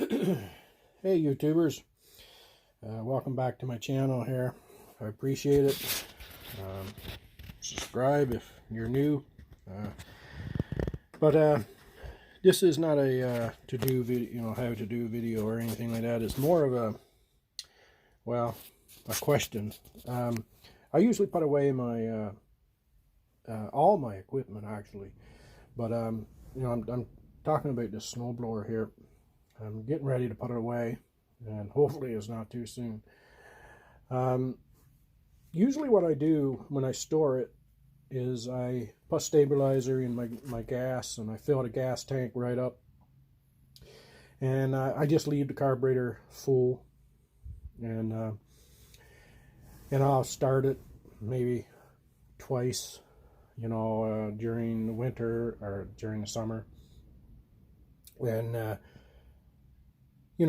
Hey YouTubers, welcome back to my channel here. I appreciate it. Subscribe if you're new. But this is not a to-do video, how to do video or anything like that. It's more of a question. I usually put away my all my equipment actually, but I'm talking about this snowblower here. I'm getting ready to put it away, and hopefully it's not too soon. Usually what I do when I store it is I put stabilizer in my gas, and I fill the gas tank right up, and I just leave the carburetor full, and I'll start it maybe twice, during the winter or during the summer. And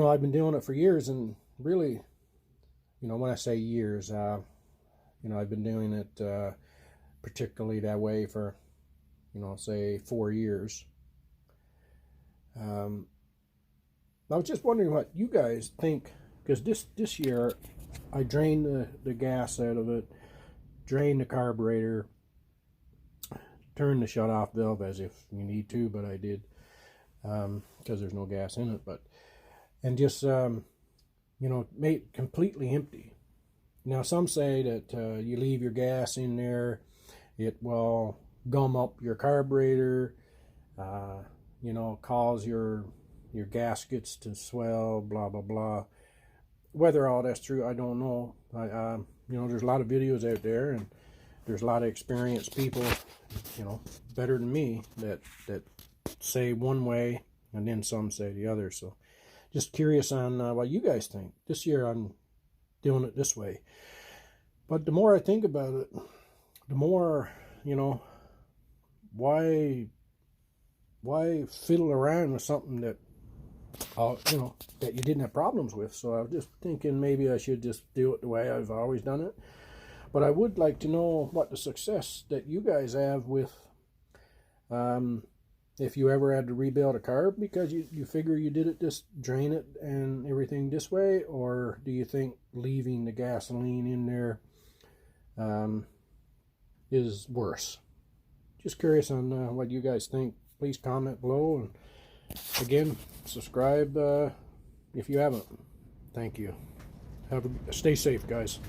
I've been doing it for years, and really, when I say years, I've been doing it particularly that way for, say 4 years. I was just wondering what you guys think, because this year I drained the gas out of it, drained the carburetor, turned the shut-off valve as if you need to, but I did, because there's no gas in it, and just made it completely empty. Now some say that you leave your gas in there, it will gum up your carburetor, cause your gaskets to swell, blah blah blah. Whether all that's true, I don't know. There's a lot of videos out there, and there's a lot of experienced people, better than me, that say one way, and then some say the other. So just curious on what you guys think. This year I'm doing it this way. But the more I think about it, the more, why fiddle around with something that, that you didn't have problems with? So I was just thinking maybe I should just do it the way I've always done it. But I would like to know what the success that you guys have with, if you ever had to rebuild a carb because you figure you did it, just drain it and everything this way, or do you think leaving the gasoline in there is worse? Just curious on what you guys think. Please comment below, and again, subscribe if you haven't. Thank you. Stay safe, guys.